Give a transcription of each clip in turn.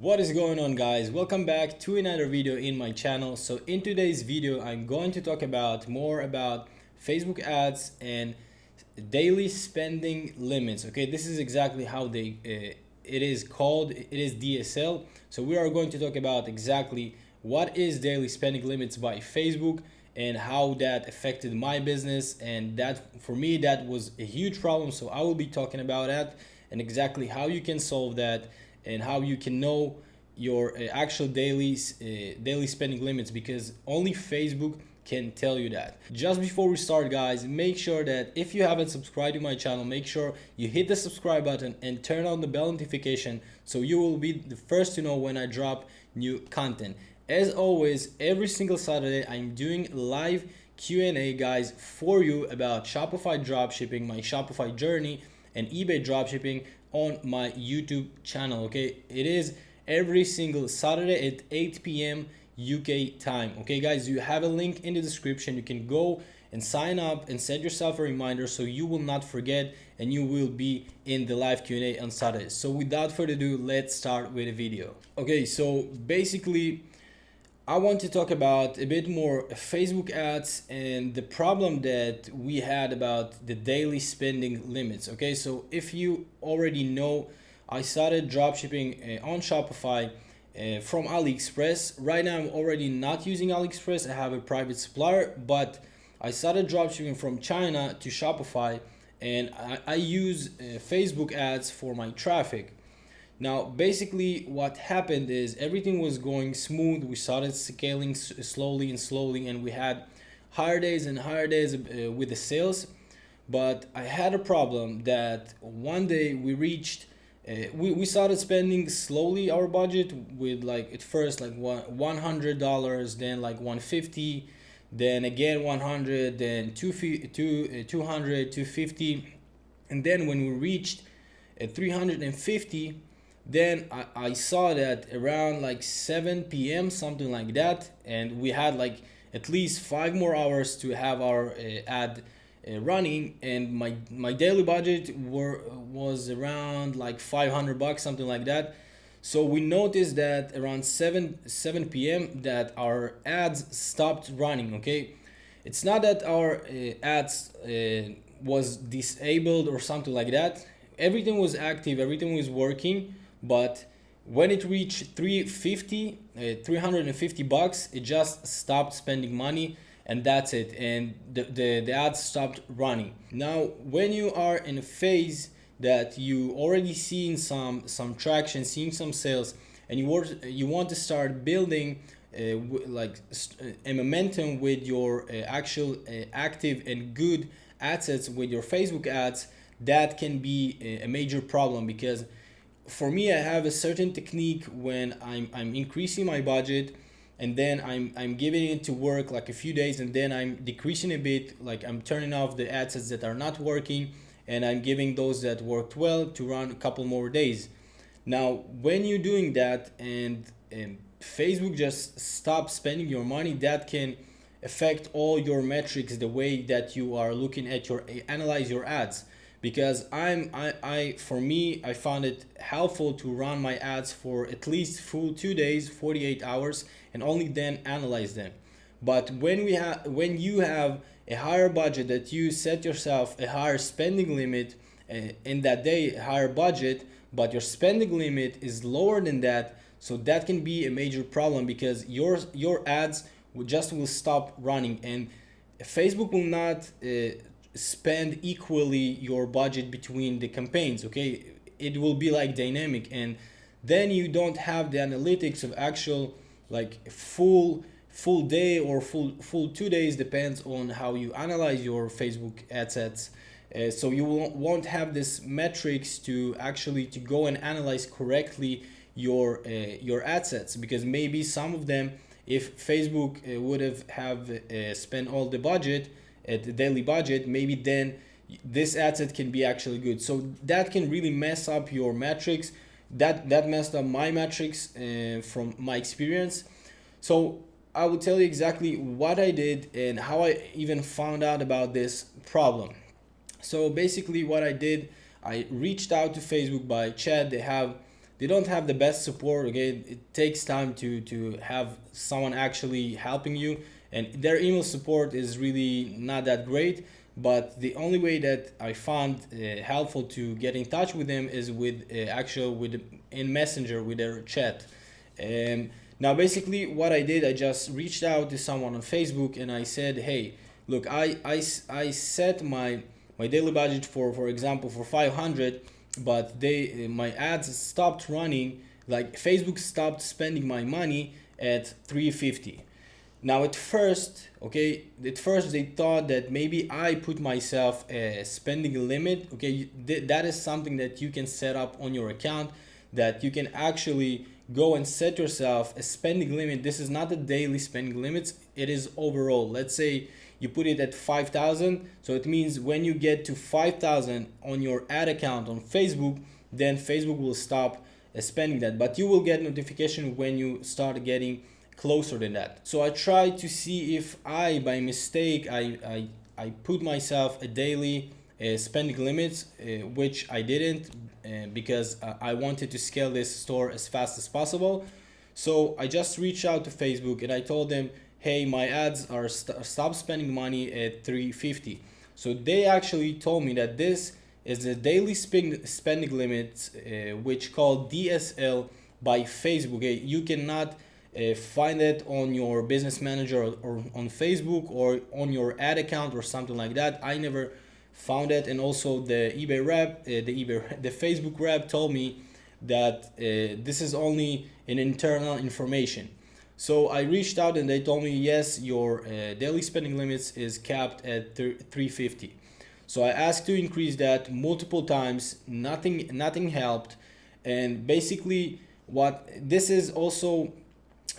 What is going on, guys? Welcome back to another video in my channel. So in today's video I'm going to talk about more about Facebook ads and daily spending limits. Okay, this is exactly how it is called. It is DSL. So we are going to talk about exactly what is daily spending limits by Facebook and how that affected my business, and that for me that was a huge problem. So I will be talking about that and exactly how you can solve that and how you can know your actual daily spending limits, because only Facebook can tell you that. Just before we start, guys, make sure that if you haven't subscribed to my channel, make sure you hit the subscribe button and turn on the bell notification so you will be the first to know when I drop new content. As always, every single Saturday I'm doing live Q&A, guys, for you about Shopify dropshipping, my Shopify journey, and eBay dropshipping on my YouTube channel. Okay, it is every single Saturday at 8 p.m. UK time. Okay, guys, you have a link in the description. You can go and sign up and set yourself a reminder so you will not forget and you will be in the live Q&A on Saturday. So without further ado, let's start with a video. Okay, so basically I want to talk about a bit more Facebook ads and the problem that we had about the daily spending limits. Okay, so if you already know, I started dropshipping on Shopify from AliExpress. Right now I'm already not using AliExpress. I have a private supplier, but I started dropshipping from China to Shopify, and I use Facebook ads for my traffic. Now, basically what happened is everything was going smooth. We started scaling slowly and slowly, and we had higher days and higher days with the sales. But I had a problem that one day we reached, we started spending slowly our budget with, like, at first like $100, then like 150, then again 100, then 200, 250. And then when we reached 350, then I saw that around like 7 p.m. something like that, and we had like at least 5 more hours to have our ad running, and my daily budget was around like $500, something like that. So we noticed that around 7 p.m. that our ads stopped running. Okay, it's not that our ads was disabled or something like that. Everything was active, everything was working, but when it reached 350 bucks, it just stopped spending money, and that's it, and the ads stopped running. Now when you are in a phase that you already seeing some traction, seeing some sales, and you want to start building a momentum with your actual active and good assets with your Facebook ads, that can be a major problem. Because for me, I have a certain technique when I'm increasing my budget, and then I'm giving it to work like a few days, and then I'm decreasing a bit, like I'm turning off the assets that are not working, and I'm giving those that worked well to run a couple more days. Now when you're doing that and Facebook just stops spending your money, that can affect all your metrics, the way that you are looking at your analyze your ads. Because for me, I found it helpful to run my ads for at least full 2 days, 48 hours, and only then analyze them. But when you have a higher budget, that you set yourself a higher spending limit in that day, higher budget, but your spending limit is lower than that, so that can be a major problem, because your ads will stop running, and Facebook will not spend equally your budget between the campaigns. Okay, it will be like dynamic, and then you don't have the analytics of actual like full day or full 2 days, depends on how you analyze your Facebook ad sets. So you won't have this metrics to actually to go and analyze correctly your ad sets, because maybe some of them, if Facebook would have spent all the budget at the daily budget, maybe then this asset can be actually good. So that can really mess up your metrics. That messed up my metrics from my experience. So I will tell you exactly what I did and how I even found out about this problem. So basically what I did, I reached out to Facebook by chat. They have they don't have the best support. Okay, it takes time to have someone actually helping you, and their email support is really not that great. But the only way that I found helpful to get in touch with them is with with in Messenger with their chat. Now basically what I did, I just reached out to someone on Facebook and I said, hey, look, I set my daily budget for example for 500, but my ads stopped running, like Facebook stopped spending my money at 350. Now at first they thought that maybe I put myself a spending limit. Okay, that is something that you can set up on your account, that you can actually go and set yourself a spending limit. This is not the daily spending limits, it is overall. Let's say you put it at 5,000, so it means when you get to 5,000 on your ad account on Facebook, then Facebook will stop spending that, but you will get notification when you start getting closer than that. So I tried to see if I by mistake I put myself a daily spending limits, which I didn't, because I wanted to scale this store as fast as possible. So I just reached out to Facebook and I told them, hey, my ads are stop spending money at 350. So they actually told me that this is the daily spending limits, which called DSL by Facebook. You cannot find it on your business manager or on Facebook or on your ad account or something like that. I never found it. And also the eBay rep, the Facebook rep told me that this is only an internal information. So I reached out and they told me, yes, your daily spending limits is capped at 350. So I asked to increase that multiple times. Nothing helped. And basically what this is also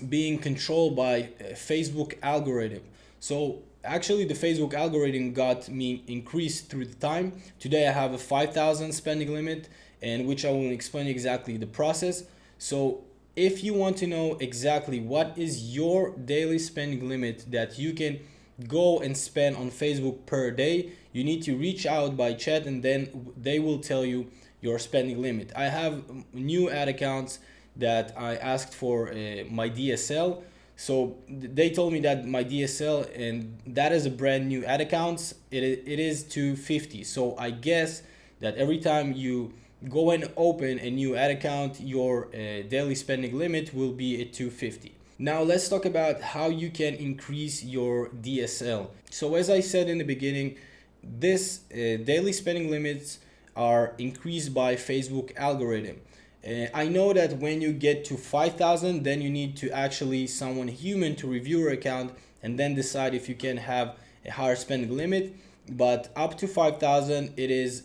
being controlled by Facebook algorithm. So actually the Facebook algorithm got me increased through the time. Today I have a 5,000 spending limit, and which I will explain exactly the process. So if you want to know exactly what is your daily spending limit that you can go and spend on Facebook per day, you need to reach out by chat and then they will tell you your spending limit. I have new ad accounts that I asked for my DSL. So they told me that my DSL, and that is a brand new ad accounts, it is 250. So I guess that every time you go and open a new ad account, your daily spending limit will be at 250. Now let's talk about how you can increase your DSL. So as I said in the beginning, this daily spending limits are increased by Facebook algorithm. I know that when you get to 5,000, then you need to actually someone human to review your account and then decide if you can have a higher spending limit. But up to 5,000, it is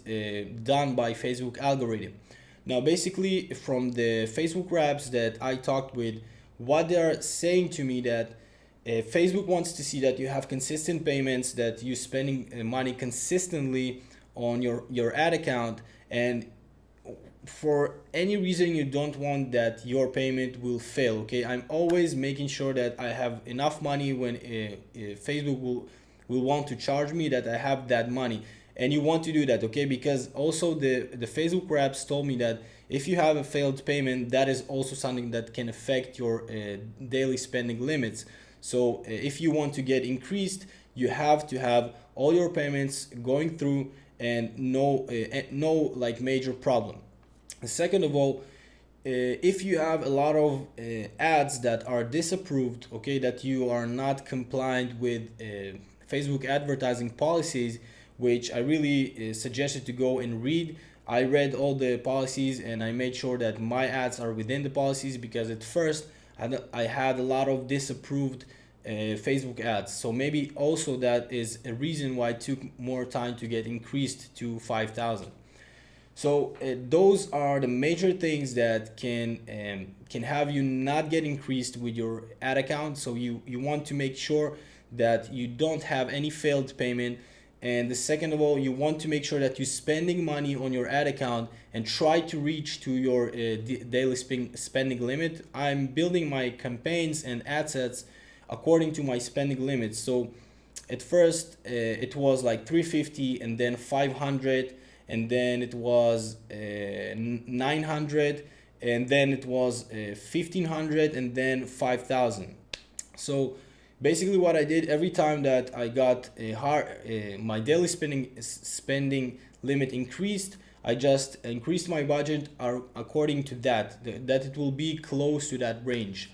done by Facebook algorithm. Now, basically, from the Facebook reps that I talked with, what they are saying to me that Facebook wants to see that you have consistent payments, that you're spending money consistently on your ad account, and for any reason you don't want that your payment will fail. Okay, I'm always making sure that I have enough money when Facebook will want to charge me, that I have that money. And you want to do that, okay, because also the Facebook reps told me that if you have a failed payment, that is also something that can affect your daily spending limits. So if you want to get increased, you have to have all your payments going through and no like major problem. Second of all, if you have a lot of ads that are disapproved, okay, that you are not compliant with Facebook advertising policies, which I really suggested to go and read. I read all the policies and I made sure that my ads are within the policies, because at first I had a lot of disapproved Facebook ads. So maybe also that is a reason why it took more time to get increased to 5,000. So those are the major things that can have you not get increased with your ad account. So you want to make sure that you don't have any failed payment. And the second of all, you want to make sure that you're spending money on your ad account and try to reach to your daily spending limit. I'm building my campaigns and ad sets according to my spending limits. So at first it was like 350 and then 500 and then it was 900 and then it was 1500, and then 5000. So basically what I did, every time that I got a my daily spending limit increased, I just increased my budget according to that it will be close to that range.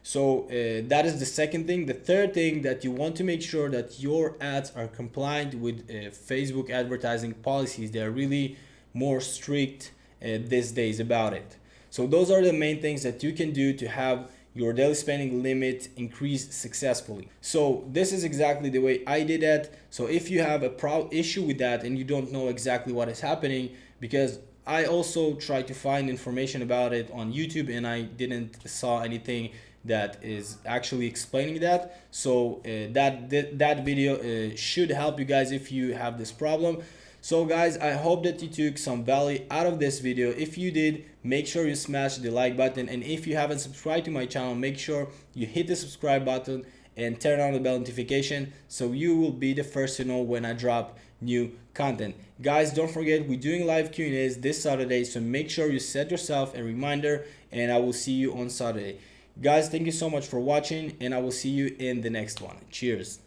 So that is the second thing. The third thing, that you want to make sure that your ads are compliant with Facebook advertising policies. They're really more strict these days about it. So those are the main things that you can do to have your daily spending limit increase successfully. So this is exactly the way I did it. So if you have a issue with that and you don't know exactly what is happening, because I also tried to find information about it on YouTube and I didn't saw anything that is actually explaining that. So that video should help you guys if you have this problem. So guys, I hope that you took some value out of this video. If you did, make sure you smash the like button, and if you haven't subscribed to my channel, make sure you hit the subscribe button and turn on the bell notification so you will be the first to know when I drop new content. Guys, don't forget, we're doing live Q&As this Saturday, so make sure you set yourself a reminder, and I will see you on Saturday. Guys, thank you so much for watching, and I will see you in the next one. Cheers.